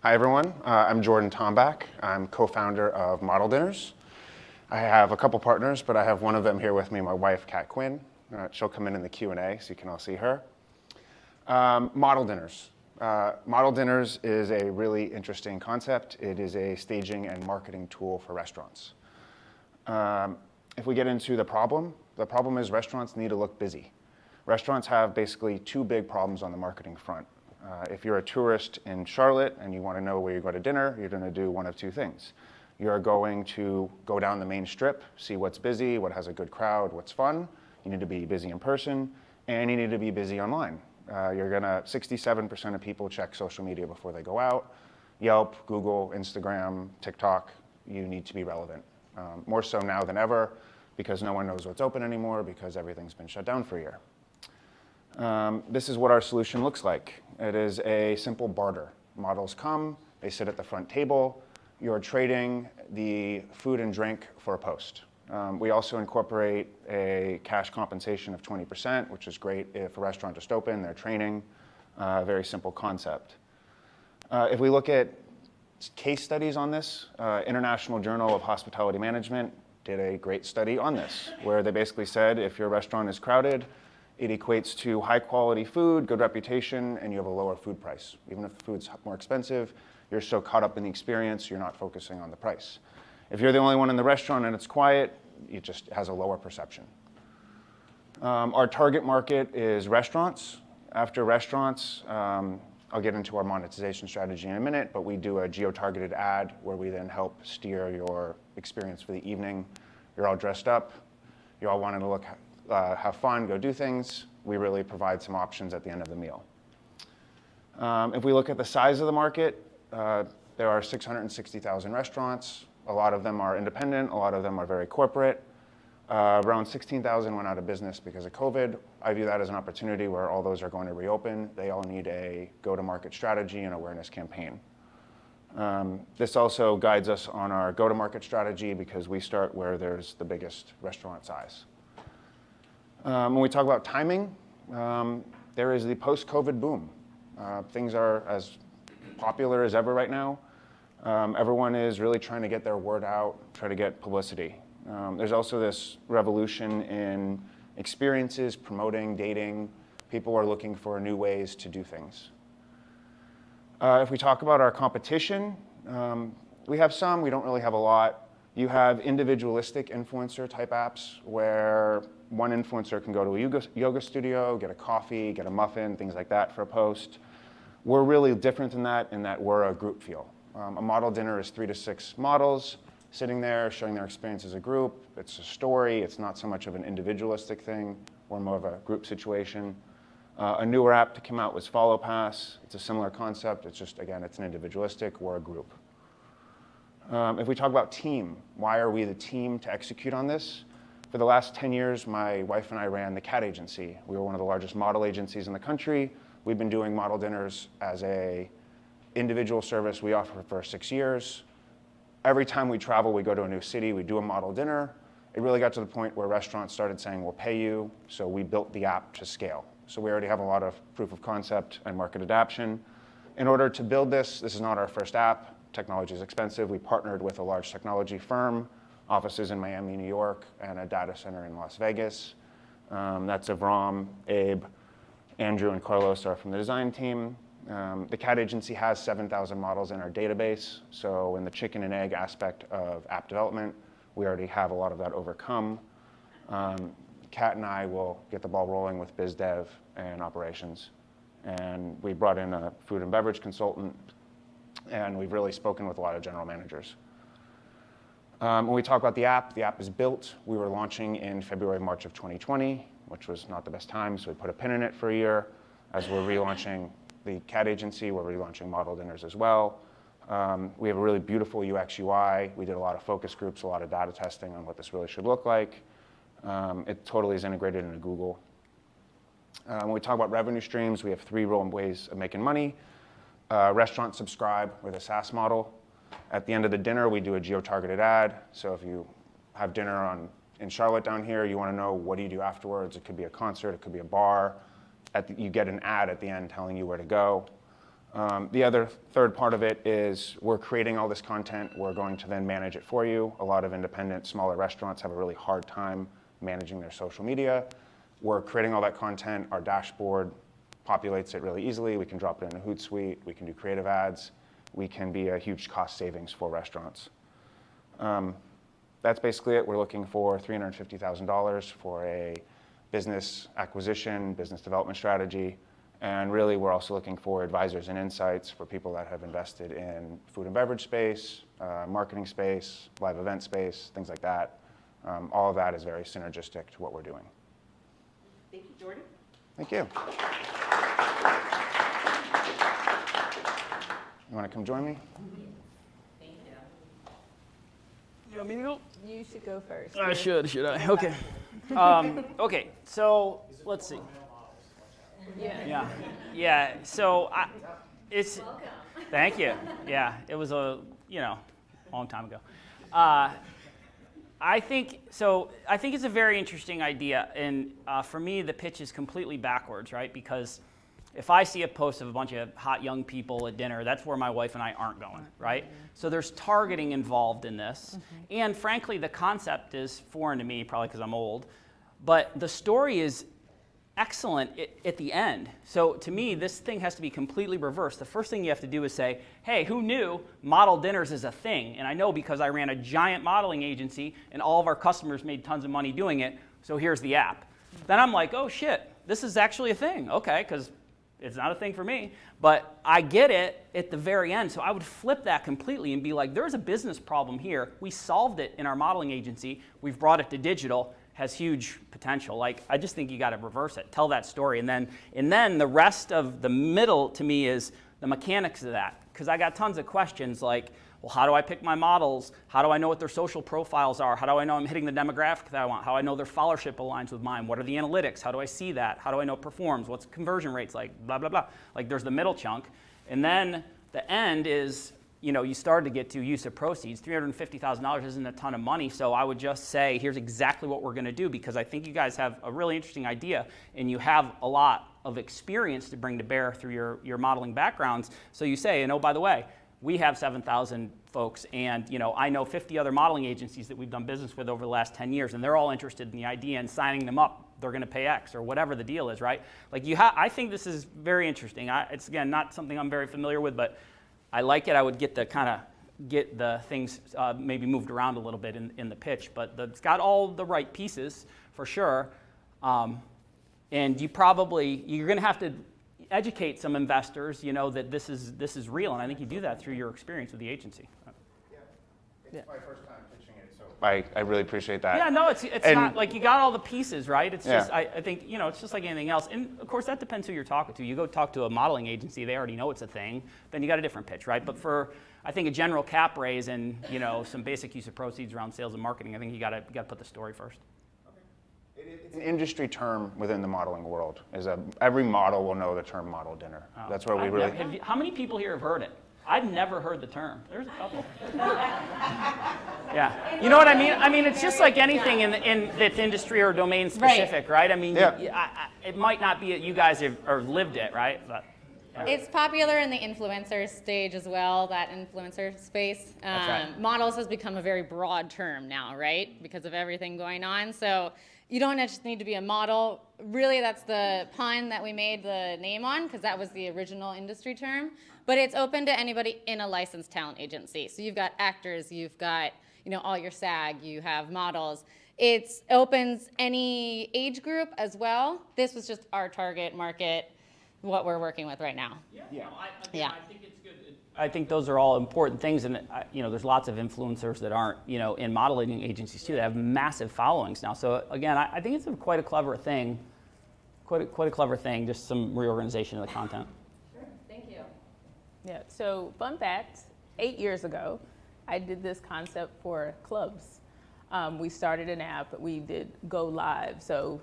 Hi everyone, I'm Jordan Tombach. I'm co-founder of Model Dinners. I have a couple partners, but I have one of them here with me, my wife, Kat Quinn. She'll come in the Q&A so you can all see her. Model Dinners. Model Dinners is a really interesting concept. It is a staging and marketing tool for restaurants. If we get into the problem is restaurants need to look busy. Restaurants have basically two big problems on the marketing front. If you're a tourist in Charlotte and you want to know where you go to dinner, you're going to do one of two things. You're going to go down the main strip, see what's busy, what has a good crowd, what's fun. You need to be busy in person, and you need to be busy online. 67% of people check social media before they go out. Yelp, Google, Instagram, TikTok, you need to be relevant. More so now than ever, because no one knows what's open anymore because everything's been shut down for a year. This is what our solution looks like. It is a simple barter. Models come, they sit at the front table, you're trading the food and drink for a post. We also incorporate a cash compensation of 20%, which is great if a restaurant just opened, they're training, very simple concept. If we look at case studies on this, International Journal of Hospitality Management did a great study on this, where they basically said if your restaurant is crowded, it equates to high quality food, good reputation, and you have a lower food price. Even if the food's more expensive, you're so caught up in the experience, you're not focusing on the price. If you're the only one in the restaurant and it's quiet, it just has a lower perception. Our target market is restaurants. After restaurants, I'll get into our monetization strategy in a minute, but we do a geo-targeted ad where we then help steer your experience for the evening. You're all dressed up, you all wanting to look have fun, go do things. We really provide some options at the end of the meal. If we look at the size of the market, there are 660,000 restaurants. A lot of them are independent, a lot of them are very corporate. Around 16,000 went out of business because of COVID. I view that as an opportunity where all those are going to reopen. They all need a go-to-market strategy and awareness campaign. This also guides us on our go-to-market strategy because we start where there's the biggest restaurant size. When we talk about timing, there is the post-COVID boom. Things are as popular as ever right now. Everyone is really trying to get their word out, try to get publicity. There's also this revolution in experiences, promoting, dating. People are looking for new ways to do things. If we talk about our competition, we have some, we don't really have a lot. You have individualistic influencer type apps where one influencer can go to a yoga studio, get a coffee, get a muffin, things like that for a post. We're really different than that in that we're a group feel. A model dinner is 3 to 6 models sitting there, showing their experience as a group. It's a story, it's not so much of an individualistic thing. We're more of a group situation. A newer app to come out was Follow Pass. It's a similar concept, it's just, again, it's an individualistic, we're a group. If we talk about team, why are we the team to execute on this? For the last 10 years, my wife and I ran the Cat Agency. We were one of the largest model agencies in the country. We've been doing model dinners as a individual service we offer for 6 years. Every time we travel, we go to a new city, we do a model dinner. It really got to the point where restaurants started saying, we'll pay you, so we built the app to scale. So we already have a lot of proof of concept and market adoption. In order to build this is not our first app. Technology is expensive. We partnered with a large technology firm, offices in Miami, New York, and a data center in Las Vegas. That's Avram, Abe, Andrew, and Carlos are from the design team. The Cat Agency has 7,000 models in our database, so in the chicken and egg aspect of app development, we already have a lot of that overcome. Kat and I will get the ball rolling with biz dev and operations. And we brought in a food and beverage consultant, and we've really spoken with a lot of general managers. When we talk about the app is built. We were launching in February, March of 2020, which was not the best time, so we put a pin in it for a year. As we're relaunching the Cat Agency, we're relaunching Model Dinners as well. We have a really beautiful UX UI. We did a lot of focus groups, a lot of data testing on what this really should look like. It totally is integrated into Google. When we talk about revenue streams, we have 3 real ways of making money. Restaurant subscribe with a SaaS model. At the end of the dinner, we do a geo-targeted ad. So if you have dinner in Charlotte down here, you want to know what do you do afterwards. It could be a concert, it could be a bar. You get an ad at the end telling you where to go. The other third part of it is we're creating all this content. We're going to then manage it for you. A lot of independent, smaller restaurants have a really hard time managing their social media. We're creating all that content. Our dashboard populates it really easily. We can drop it in a Hootsuite. We can do creative ads. We can be a huge cost savings for restaurants. That's basically it. We're looking for $350,000 for a business acquisition, business development strategy. And really, we're also looking for advisors and insights for people that have invested in food and beverage space, marketing space, live event space, things like that. All of that is very synergistic to what we're doing. Thank you, Jordan. Thank you. You want to come join me? Thank you. You want me to go? You should go first. I should I? Okay. Okay, so let's see. Yeah. So it's. Welcome. Thank you. Yeah, it was a long time ago. I think it's a very interesting idea, and for me, the pitch is completely backwards, right? Because if I see a post of a bunch of hot young people at dinner, that's where my wife and I aren't going, right? So there's targeting involved in this, and frankly, the concept is foreign to me, probably because I'm old, but the story is excellent at the end. So to me, this thing has to be completely reversed. The first thing you have to do is say, hey, who knew model dinners is a thing? And I know because I ran a giant modeling agency and all of our customers made tons of money doing it, so here's the app. Then I'm like, oh shit, this is actually a thing. Okay, because it's not a thing for me, but I get it at the very end. So I would flip that completely and be like, there's a business problem here. We solved it in our modeling agency. We've brought it to digital. Has huge potential. Like, I just think you got to reverse it, tell that story, and then the rest of the middle to me is the mechanics of that. Because I got tons of questions like, well, how do I pick my models? How do I know what their social profiles are? How do I know I'm hitting the demographic that I want? How do I know their followership aligns with mine? What are the analytics? How do I see that? How do I know it performs? What's conversion rates like? Blah, blah, blah. Like, there's the middle chunk. And then the end is, you started to get to use of proceeds. $350,000 isn't a ton of money, so I would just say, here's exactly what we're going to do, because I think you guys have a really interesting idea, and you have a lot of experience to bring to bear through your modeling backgrounds. So you say, and oh, by the way, we have 7,000 folks, and I know 50 other modeling agencies that we've done business with over the last 10 years, and they're all interested in the idea and signing them up. They're going to pay X or whatever the deal is, right? Like I think this is very interesting. It's, again, not something I'm very familiar with, but I like it. I would get the things maybe moved around a little bit in the pitch, but it's got all the right pieces for sure. And you're going to have to educate some investors, that this is real, and I think you do that through your experience with the agency. It's my first time pitching it, so I really appreciate that. Yeah, no, it's not like you got all the pieces, right? It's just I think it's just like anything else, and of course that depends who you're talking to. You go talk to a modeling agency, they already know it's a thing. Then you got a different pitch, right? But for I think a general cap raise and some basic use of proceeds around sales and marketing, I think you got to put the story first. It's an industry term within the modeling world. Every model will know the term model dinner. Oh. That's where we really. How many people here have heard it? I've never heard the term. There's a couple. Yeah. You know what I mean? I mean, it's just like anything in that's industry or domain specific, right? I mean, it might not be that you guys have or lived it, right? But it's popular in the influencer stage as well, that influencer space. That's right. Models has become a very broad term now, right? Because of everything going on. So you don't just need to be a model. Really, that's the pun that we made the name on, because that was the original industry term. But it's open to anybody in a licensed talent agency. So you've got actors, you've got all your SAG, you have models. It opens any age group as well. This was just our target market, what we're working with right now. Yeah. I think it's good. I think those are all important things, and there's lots of influencers that aren't in modeling agencies too that have massive followings now. So again, I think it's quite a clever thing. Quite a clever thing. Just some reorganization of the content. Sure. Thank you. Yeah, so fun fact, 8 years ago, I did this concept for clubs. We started an app, we did go live. So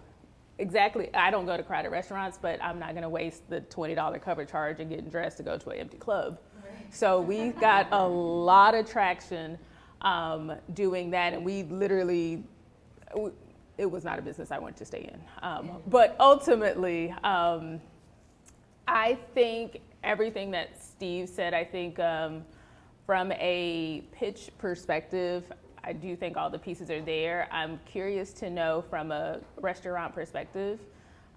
exactly, I don't go to crowded restaurants, but I'm not gonna waste the $20 cover charge and getting dressed to go to an empty club. Right. So we got a lot of traction doing that, and we literally, it was not a business I wanted to stay in. But ultimately, I think everything that Steve said, I think from a pitch perspective, I do think all the pieces are there. I'm curious to know from a restaurant perspective,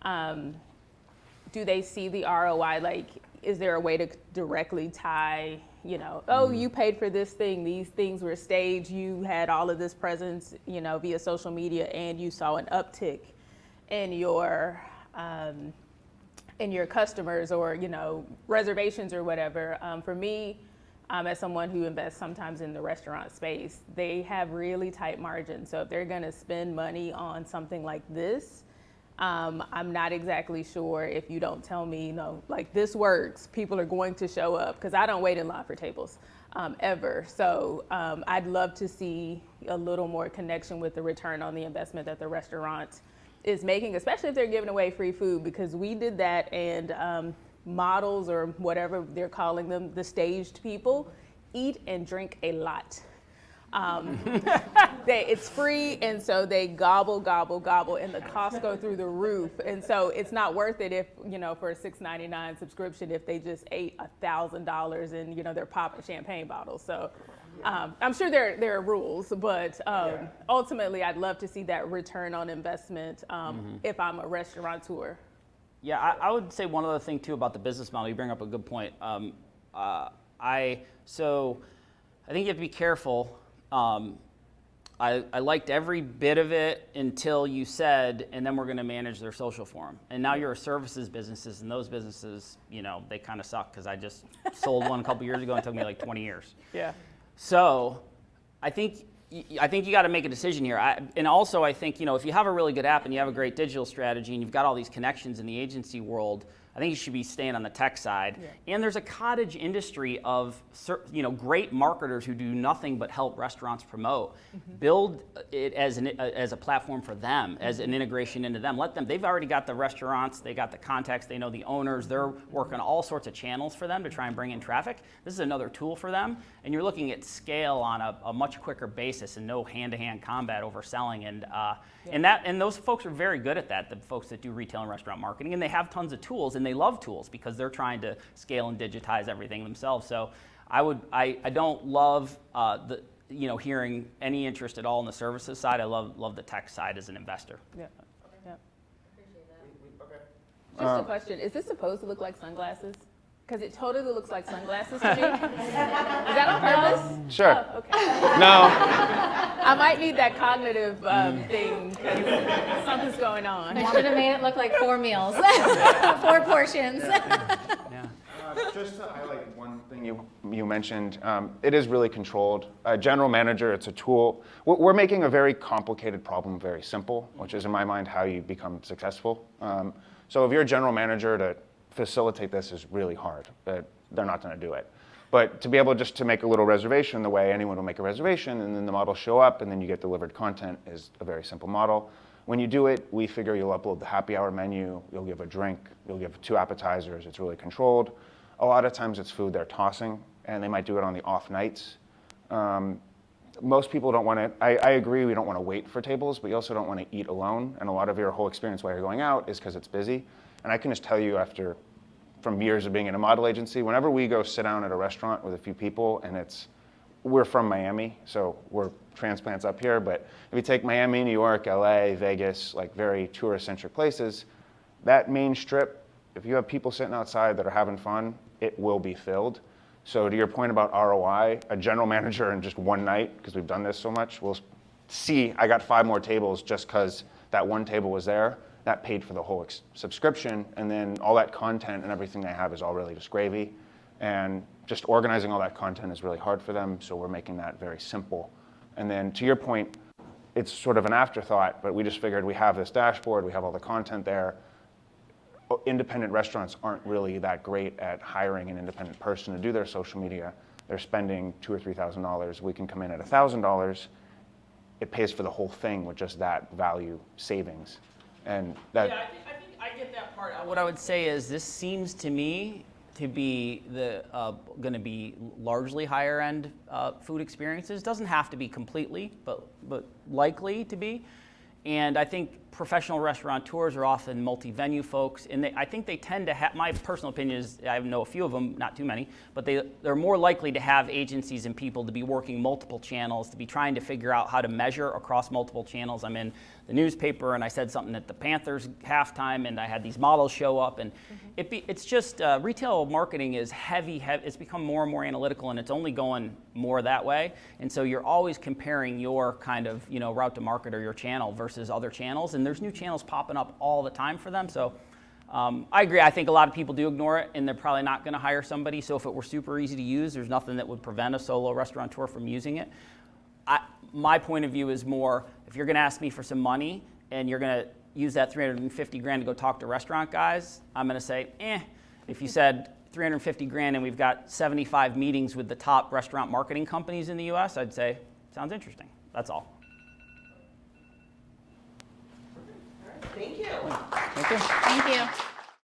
do they see the ROI? Like, is there a way to directly tie, oh, you paid for this thing, these things were staged, you had all of this presence, via social media, and you saw an uptick in your customers or, reservations or whatever. For me, as someone who invests sometimes in the restaurant space, they have really tight margins. So if they're going to spend money on something like this, I'm not exactly sure if you don't tell me, like this works, people are going to show up, because I don't wait in line for tables ever. So I'd love to see a little more connection with the return on the investment that the restaurant is making, especially if they're giving away free food, because we did that, and models, or whatever they're calling them, the staged people, eat and drink a lot. It's free, and so they gobble, and the costs go through the roof. And so it's not worth it if, for a $6.99 subscription, if they just ate $1,000 and, they're popping champagne bottles. So I'm sure there are rules, but ultimately I'd love to see that return on investment if I'm a restaurateur. Yeah, I would say one other thing too about the business model. You bring up a good point. I think you have to be careful. I liked every bit of it until you said, and then we're going to manage their social for them. And now you're a services businesses, and those businesses, they kind of suck, because I just sold one a couple years ago and it took me like 20 years. Yeah. So I think you got to make a decision here. And also I think, if you have a really good app and you have a great digital strategy and you've got all these connections in the agency world, I think you should be staying on the tech side. Yeah. And there's a cottage industry of, great marketers who do nothing but help restaurants promote. Mm-hmm. Build it as a platform for them, as an integration into them. They've already got the restaurants, they got the contacts, they know the owners, they're working all sorts of channels for them to try and bring in traffic. This is another tool for them. And you're looking at scale on a much quicker basis and no hand-to-hand combat overselling. And those folks are very good at that, the folks that do retail and restaurant marketing, and they have tons of tools, and they love tools because they're trying to scale and digitize everything themselves. So I don't love hearing any interest at all in the services side. I love the tech side as an investor. Yeah. Just a question, is this supposed to look like sunglasses? Because it totally looks like sunglasses to me. Is that on purpose? Sure. Oh, okay. No. I might need that cognitive thing because something's going on. I should have made it look like 4 meals, 4 portions. Just to highlight one thing you mentioned, it is really controlled. A general manager, it's a tool. We're making a very complicated problem very simple, which is in my mind how you become successful. So if you're a general manager, to facilitate this is really hard. They're not going to do it. But to be able just to make a little reservation the way anyone will make a reservation, and then the models show up, and then you get delivered content, is a very simple model. When you do it, we figure you'll upload the happy hour menu, you'll give a drink, you'll give 2 appetizers. It's really controlled. A lot of times it's food they're tossing, and they might do it on the off nights. Most people don't want to, I agree, we don't want to wait for tables, but you also don't want to eat alone. And a lot of your whole experience while you're going out is because it's busy. And I can just tell you from years of being in a model agency, whenever we go sit down at a restaurant with a few people, and we're from Miami, so we're transplants up here, but if you take Miami, New York, LA, Vegas, like very tourist-centric places, that main strip, if you have people sitting outside that are having fun, it will be filled. So to your point about ROI, a general manager in just one night, because we've done this so much, will see I got 5 more tables just because that one table was there. That paid for the whole subscription, and then all that content and everything they have is all really just gravy. And just organizing all that content is really hard for them, so we're making that very simple. And then to your point, it's sort of an afterthought, but we just figured we have this dashboard, we have all the content there. Independent restaurants aren't really that great at hiring an independent person to do their social media. They're spending $2,000 or $3,000. We can come in at $1,000. It pays for the whole thing with just that value savings. And that. Yeah, I think I get that part. What I would say is this seems to me to be going to be largely higher end food experiences. Doesn't have to be completely, but likely to be. And I think professional restaurateurs are often multi-venue folks, and I think they tend to have, my personal opinion is, I know a few of them, not too many, but they're more likely to have agencies and people to be working multiple channels, to be trying to figure out how to measure across multiple channels. I'm in the newspaper and I said something at the Panthers halftime and I had these models show up, and it's just, retail marketing is heavy, it's become more and more analytical, and it's only going more that way. And so you're always comparing your kind of, route to market or your channel versus other channels, and there's new channels popping up all the time for them. So I agree. I think a lot of people do ignore it, and they're probably not going to hire somebody. So if it were super easy to use, there's nothing that would prevent a solo restaurateur from using it. My point of view is more, if you're going to ask me for some money and you're going to use that $350 grand to go talk to restaurant guys, I'm going to say, If you said $350 grand and we've got 75 meetings with the top restaurant marketing companies in the US, I'd say, sounds interesting. That's all. Thank you. Thank you. Thank you.